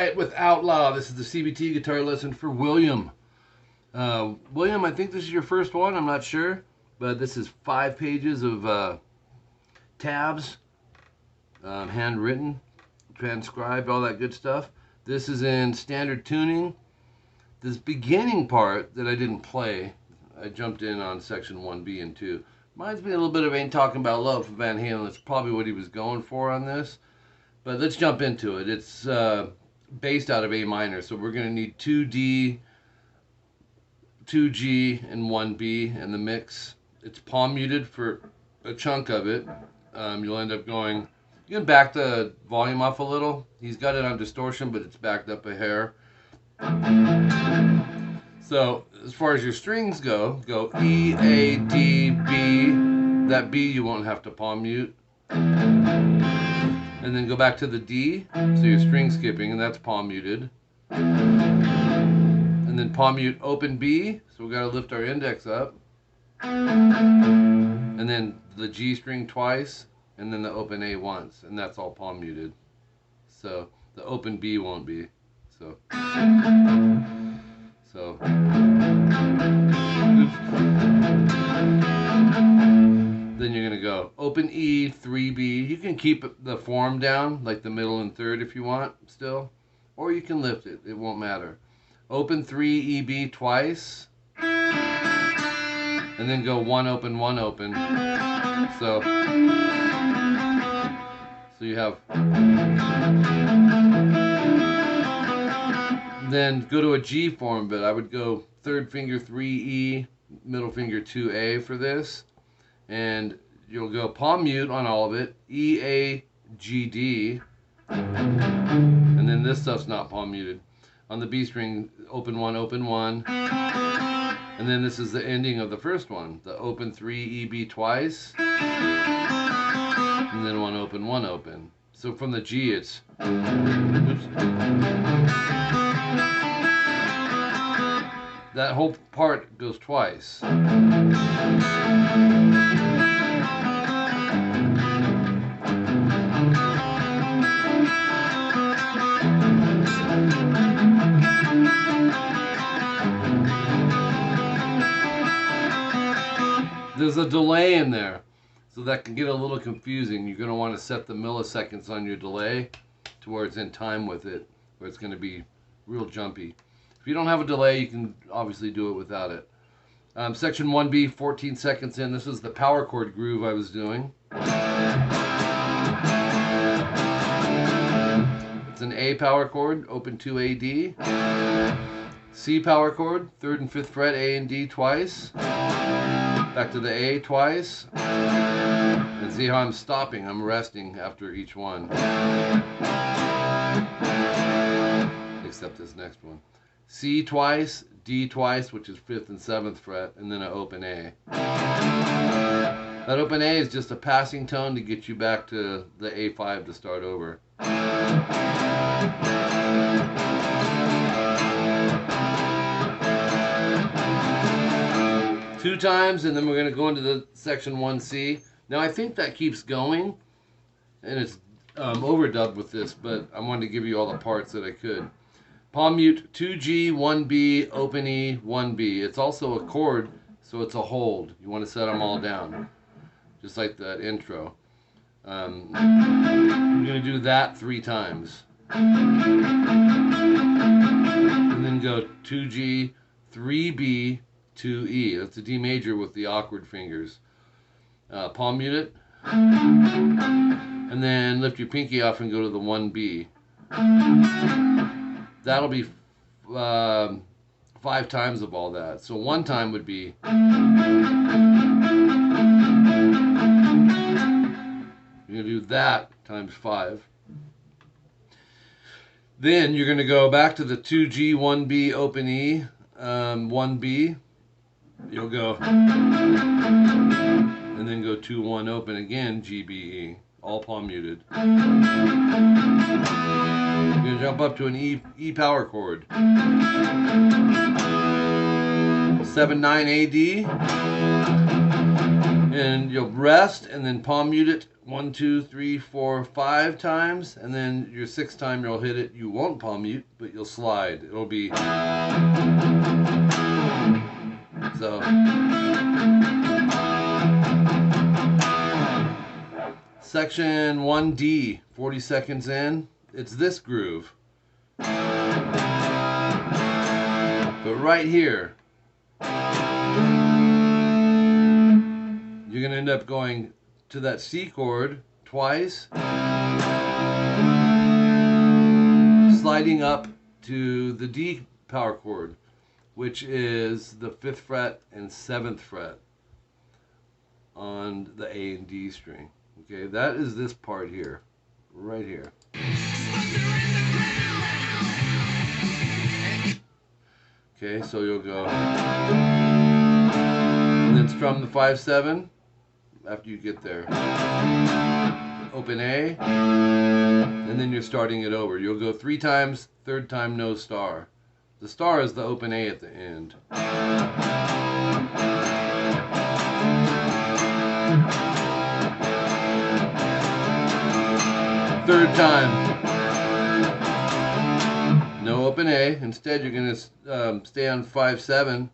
Riot with Outlaw. This is the CBT guitar lesson for William. William, I think this is your first one. I'm not sure. But this is 5 pages of tabs, handwritten, transcribed, all that good stuff. This is in standard tuning. This beginning part that I didn't play, I jumped in on section 1B and 2. Reminds me a little bit of Ain't Talking About Love from Van Halen. That's probably what he was going for on this. But let's jump into it. It's based out of A minor, so we're going to need 2D, 2G, and 1B in the mix. It's palm muted for a chunk of it. You'll end up going, you can back the volume off a little. He's got it on distortion, but it's backed up a hair. So as far as your strings go E, A, D, B. That B you won't have to palm mute. And then go back to the D, so you're string skipping, and that's palm muted. And then palm mute open B, so we got to lift our index up. And then the G string twice, and then the open A once, and that's all palm muted. So the open B won't be. So then you're going to go open E, 3B. You can keep the form down, like the middle and third if you want still. Or you can lift it. It won't matter. Open 3, EB twice. And then go 1 open, 1 open. So you have... Then go to a G form, but I would go third finger 3E, middle finger 2A for this. And you'll go palm mute on all of it, E, A, G, D, and then this stuff's not palm muted. On the B string, open 1, and then this is the ending of the first one, the open 3, EB twice, and then 1 open. So from the G it's, oops. That whole part goes twice. There's a delay in there, so that can get a little confusing. You're going to want to set the milliseconds on your delay to where it's in time with it, where it's going to be real jumpy. If you don't have a delay, you can obviously do it without it. Section 1B, 14 seconds in. This is the power chord groove I was doing. It's an A power chord, open 2 A, D. C power chord, 3rd and 5th fret, A and D twice. Back to the A twice. And see how I'm stopping. I'm resting after each one. Except this next one. C twice, D twice, which is 5th and 7th fret, and then an open A. That open A is just a passing tone to get you back to the A5 to start over. 2 times, and then we're going to go into the section 1C. Now I think that keeps going, and it's overdubbed with this, but I wanted to give you all the parts that I could. Palm mute 2G, 1B, open E, 1B. It's also a chord, so it's a hold. You want to set them all down, just like that intro. I'm going to do that 3 times. And then go 2G, 3B, 2E. That's a D major with the awkward fingers. Palm mute it. And then lift your pinky off and go to the 1B. That'll be 5 times of all that. So 1 time would be... You're going to do that times 5. Then you're going to go back to the 2G, 1B, open E, 1B. You'll go, and then go 2, 1, open again, G, B, E, all palm muted. You're going to jump up to an E power chord. 7, 9, A, D. And you'll rest and then palm mute it 1, 2, 3, 4, 5 times, and then your 6th time you'll hit it. You won't palm mute, but you'll slide. It'll be so. Section 1D, 40 seconds in. It's this groove. But right here, you're going to end up going to that C chord twice, sliding up to the D power chord, which is the 5th fret and 7th fret on the A and D string. Okay, that is this part here, right here. Okay, so you'll go, and then strum the 5/7 after you get there. Open A, and then you're starting it over. You'll go 3 times, 3rd time no star. The star is the open A at the end. 3rd time, no open A. Instead, you're going to stay on 5/7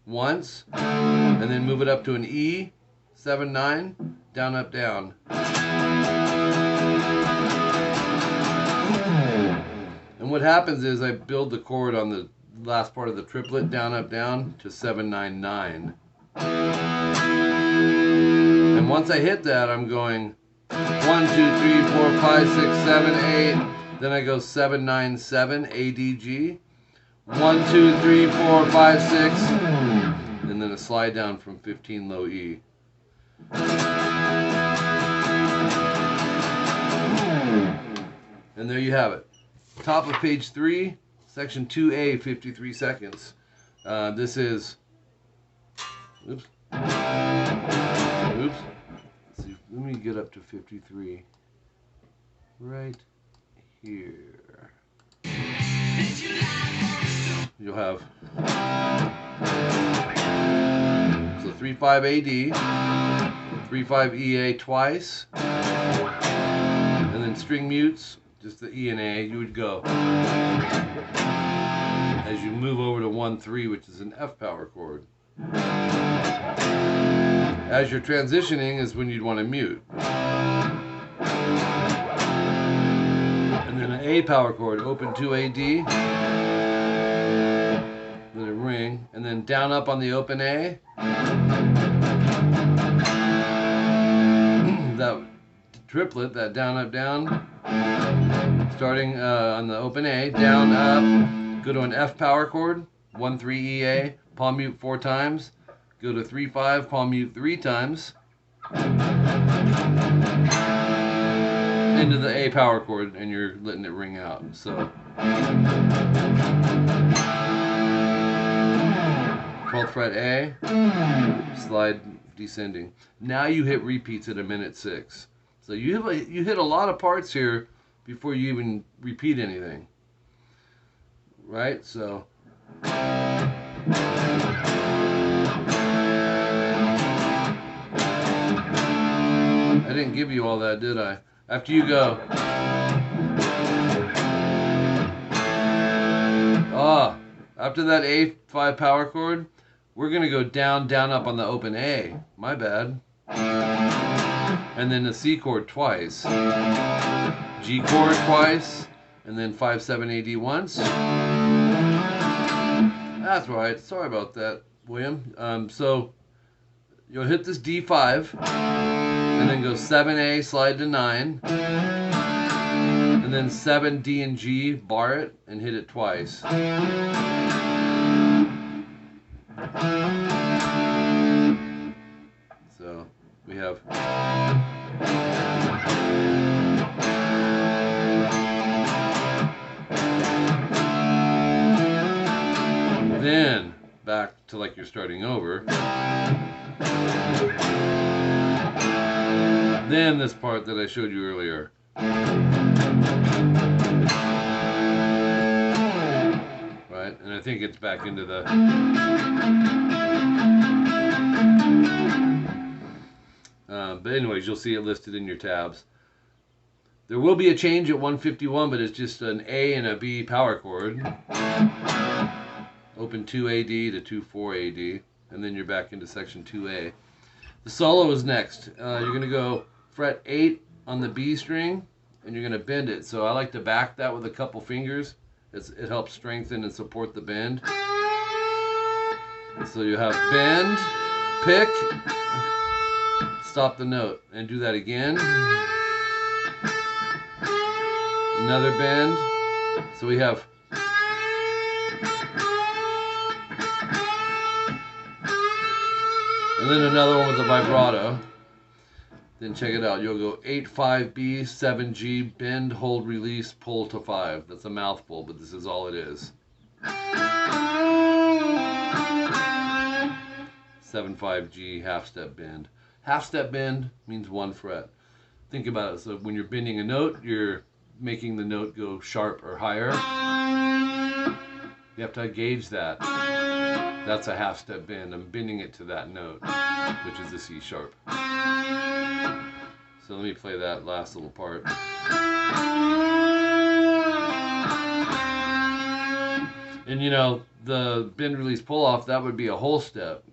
once, and then move it up to an E, 7/9, down, up, down. And what happens is I build the chord on the last part of the triplet, down, up, down, to 7/9/9. And once I hit that, I'm going 1, 2, 3, 4, 5, 6, 7, 8. Then I go 7/9/7, A, D, G. 1, 2, 3, 4, 5, 6. And then a slide down from 15 low E. And there you have it. Top of page 3, section 2A, 53 seconds. This is, oops. Let's see, let me get up to 53. Right here. You'll have, so 3/5 AD, 3/5 EA twice, and then string mutes, just the E and A. You would go as you move over to 1/3, which is an F power chord. As you're transitioning is when you'd want to mute. And then an A power chord, open 2 AD, then a ring, and then down up on the open A. That triplet, that down, up, down, starting on the open A, down, up, go to an F power chord, 1/3 EA, palm mute 4 times, go to 3/5, palm mute 3 times, into the A power chord, and you're letting it ring out. So 12th fret A, slide descending. Now you hit repeats at 1:06. So you hit a lot of parts here before you even repeat anything, right? So I didn't give you all that, did I? After you go, after that A5 power chord, we're gonna go down, down, up on the open A. My bad. And then the C chord twice, G chord twice, and then 5/7 AD once. That's right. Sorry about that, William. So you'll hit this D5, and then go 7A, slide to 9, and then 7 D and G, bar it, and hit it twice. So we have. Then back to like you're starting over. Then this part that I showed you earlier. Right? And I think it's back into the. But anyways, you'll see it listed in your tabs. There will be a change at 151, but it's just an A and a B power chord. Open 2AD to 24AD, and then you're back into section 2A. The solo is next. You're going to go fret 8 on the B string, and you're going to bend it. So I like to back that with a couple fingers. It helps strengthen and support the bend. So you have bend, pick, stop the note, and do that again. Another bend. So we have and then another one with a vibrato. Then check it out. You'll go 8, 5B, 7G, bend, hold, release, pull to 5. That's a mouthful, but this is all it is. 7, 5G, half step bend. Half step bend means 1 fret. Think about it. So when you're bending a note, you're making the note go sharp or higher. You have to gauge that. That's a half step bend. I'm bending it to that note, which is the C sharp. So let me play that last little part. And you know, the bend, release, pull off, that would be a whole step.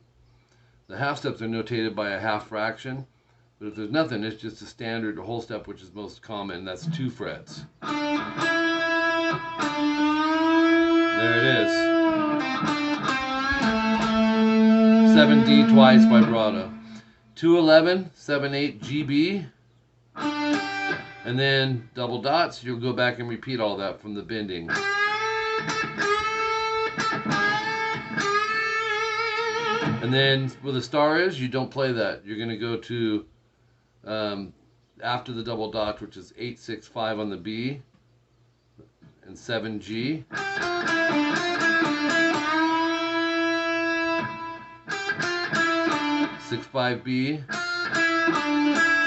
The half steps are notated by a half fraction, but if there's nothing, it's just a standard whole step, which is most common. That's 2 frets. There it is. 7D twice vibrato. 211, 7/8 GB. And then double dots, you'll go back and repeat all that from the bending. And then where the star is, you don't play that. You're going to go to after the double dot, which is 8, 6, 5 on the B and 7G. 6, 5B,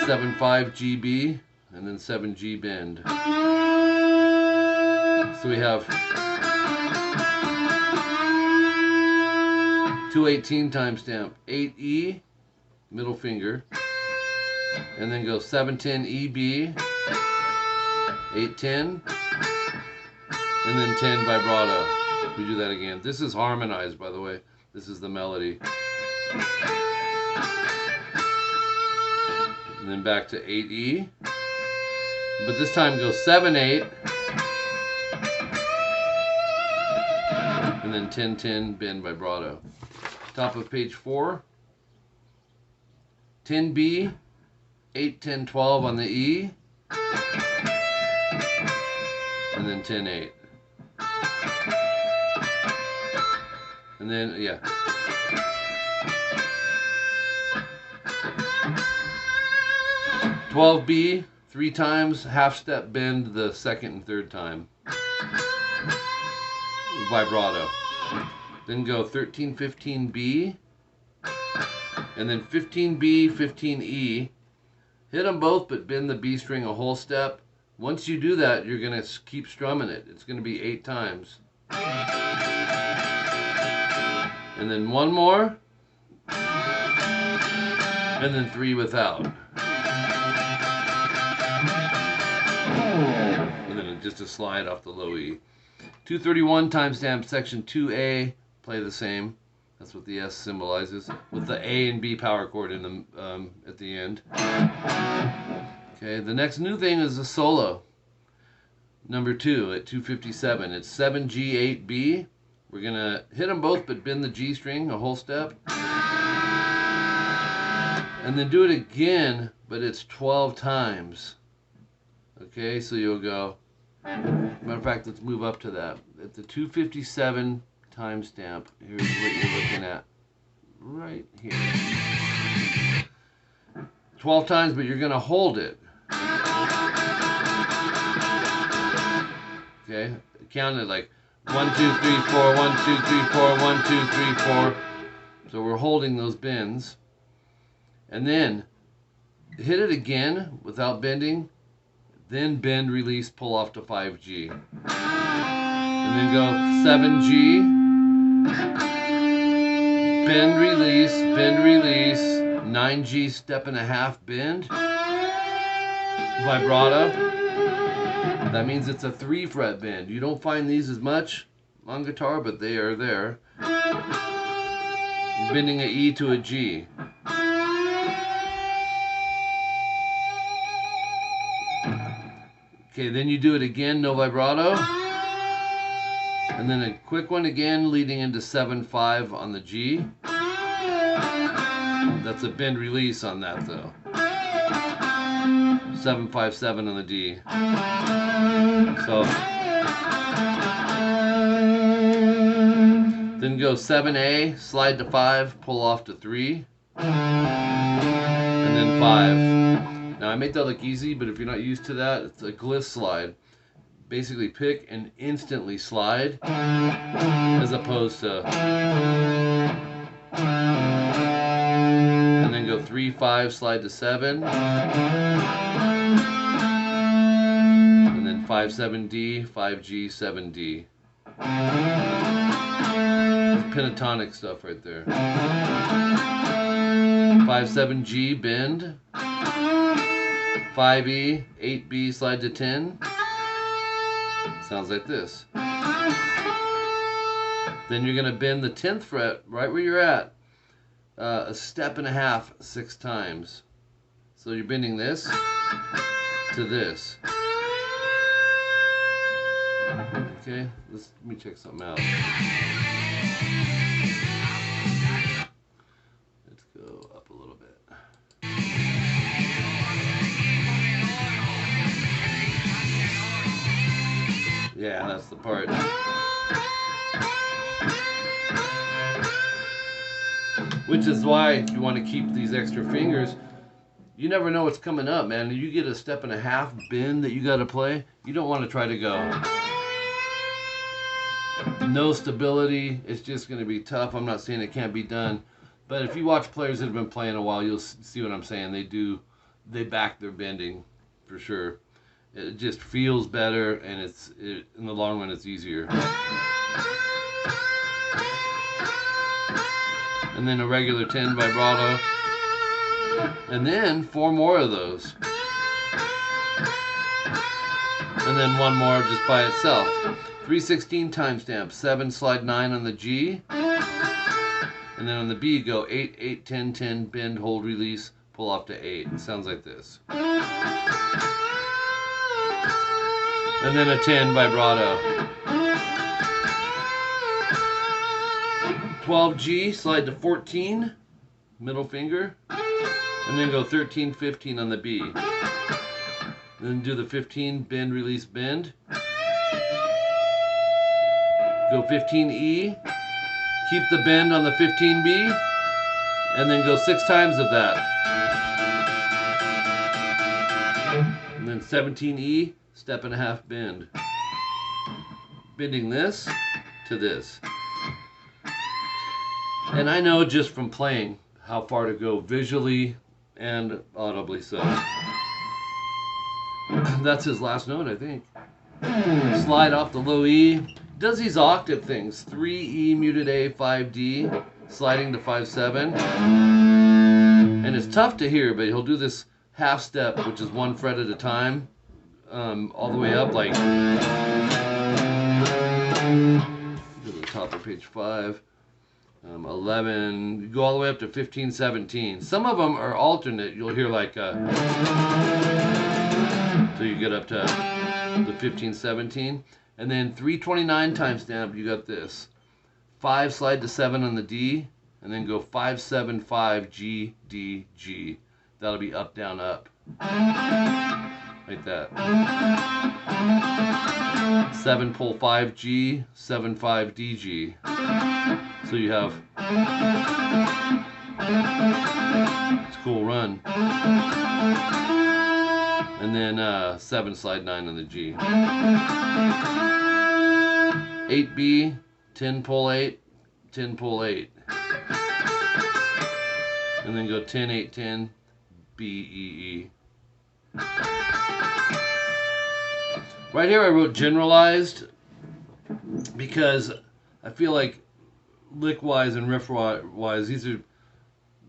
7, 5 GB, and then 7G bend. So we have 218 timestamp, 8E, middle finger, and then go 710 EB, 810, and then 10 vibrato. We do that again. This is harmonized, by the way. This is the melody. And then back to 8E, but this time go 7/8, and then 10-10 bend vibrato. Top of page 4, 10B, 8, 10, 12 on the E, and then 10-8. And then, yeah. $12B, 3 times, half step bend the second and third time. Vibrato. Then go 13, 15B, and then 15B, 15E. Hit them both, but bend the B string a whole step. Once you do that, you're going to keep strumming it. It's going to be 8 times. And then 1 more, and then 3 without. And then just a slide off the low E. 231 timestamp section 2A, play the same. That's what the S symbolizes, with the A and B power chord in the at the end. Okay, the next new thing is the solo. Number 2 at 257. It's 7G, 8B. We're gonna hit them both, but bend the G string a whole step. And then do it again, but it's 12 times. Okay, so you'll go, matter of fact, let's move up to that. At the 257 timestamp, here's what you're looking at. Right here. 12 times, but you're going to hold it. Okay, count it like 1, 2, 3, 4, 1, 2, 3, 4, 1, 2, 3, 4. So we're holding those bends. And then hit it again without bending. Then bend, release, pull off to 5G. And then go 7G. Bend, release, 9G step and a half bend, vibrato. That means it's a 3-fret bend. You don't find these as much on guitar, but they are there. Bending an E to a G. Okay, then you do it again, no vibrato. And then a quick one again, leading into 7/5 on the G. That's a bend release on that though. 7/5/7 on the D. So then go 7A, slide to 5, pull off to 3, and then 5. Now I make that look easy, but if you're not used to that, it's a 𝐒𝐿 slide. Basically pick and instantly slide, as opposed to, and then go 3/5, slide to 7, and then 5/7D, 5G, 7D. That's pentatonic stuff right there. 5/7G, bend. 5E, 8B, slide to 10. Sounds like this. Then you're going to bend the 10th fret right where you're at, a step and a half 6 times. So you're bending this to this. Okay, let me check something out. Let's go up a little bit. Yeah, that's the part. Which is why you want to keep these extra fingers. You never know what's coming up, man. You get a step and a half bend that you got to play. You don't want to try to go. No stability. It's just going to be tough. I'm not saying it can't be done. But if you watch players that have been playing a while, you'll see what I'm saying. They back their bending for sure. It just feels better, and in the long run, it's easier. And then a regular 10 vibrato. And then 4 more of those. And then 1 more just by itself. 3/16 timestamp, 7, slide 9 on the G. And then on the B, go 8, 8, 10, 10, bend, hold, release, pull off to 8. It sounds like this. And then a 10 vibrato. 12G, slide to 14, middle finger, and then go 13, 15 on the B. Then do the 15, bend, release, bend. Go 15E, keep the bend on the 15B, and then go 6 times of that. And then 17E, step and a half bend. Bending this to this. And I know just from playing how far to go visually and audibly so. That's his last note, I think. Slide off the low E. Does these octave things. 3E muted A, 5D, sliding to 5/7. And it's tough to hear, but he'll do this half step, which is 1 fret at a time, all the way up, like to the top of page 5. 11, you go all the way up to 15, 17. Some of them are alternate. You'll hear like so you get up to the 15, 17. And then 329 timestamp, you got this. 5, slide to 7 on the D, and then go 5, 7, 5, G, D, G. That'll be up, down, up. Like that. 7, pull 5, G, 7, 5, D, G. So you have, it's a cool run. And then 7, slide 9 on the G. 8B, 10, pull 8, 10, pull 8. And then go 10, 8, 10, B, E, E. Right here I wrote generalized because I feel like lick-wise and riff-wise, these are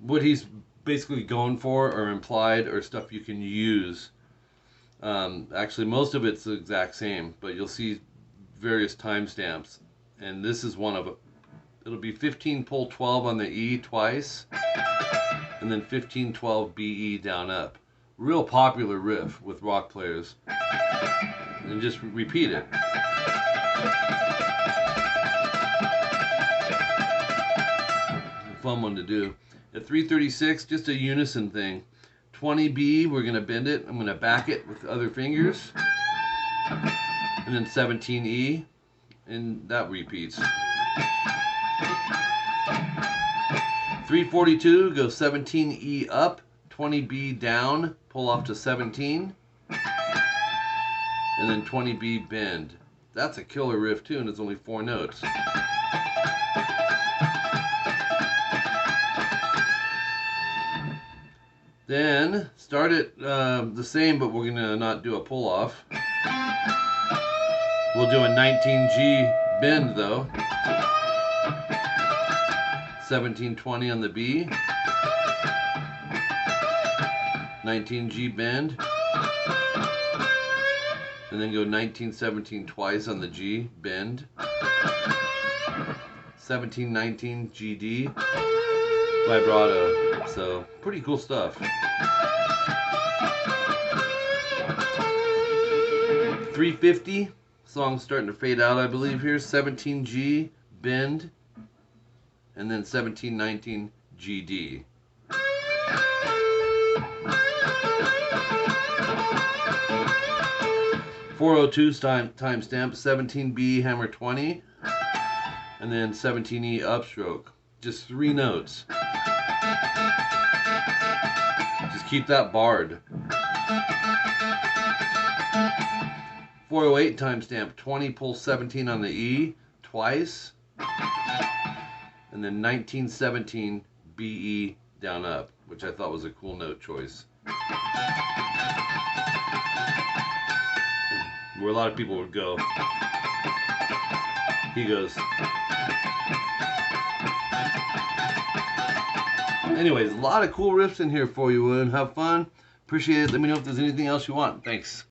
what he's basically going for or implied or stuff you can use. Actually, most of it's the exact same, but you'll see various timestamps, and this is one of them. It'll be 15 pull 12 on the E twice, and then 15 12 BE down up. Real popular riff with rock players, and just repeat it. Fun one to do. At 336, just a unison thing. 20B, we're going to bend it. I'm going to back it with other fingers. And then 17E, and that repeats. 342, go 17E up, 20B down, pull off to 17. And then 20B bend. That's a killer riff too, and it's only 4 notes. Then start it the same, but we're gonna not do a pull off. We'll do a 19G bend though. 1720 on the B. 19G bend. And then go 1917 twice on the G bend. 1719 GD vibrato. So pretty cool stuff. 350, song's starting to fade out, I believe here. 17G bend, and then 1719 GD. .402 timestamp, 17B hammer 20, and then 17E upstroke. Just 3 notes. Just keep that barred. 408 timestamp, 20 pull 17 on the E twice, and then 1917 BE down up, which I thought was a cool note choice. Where a lot of people would go. He goes. Anyways, a lot of cool riffs in here for you, and have fun. Appreciate it. Let me know if there's anything else you want. Thanks.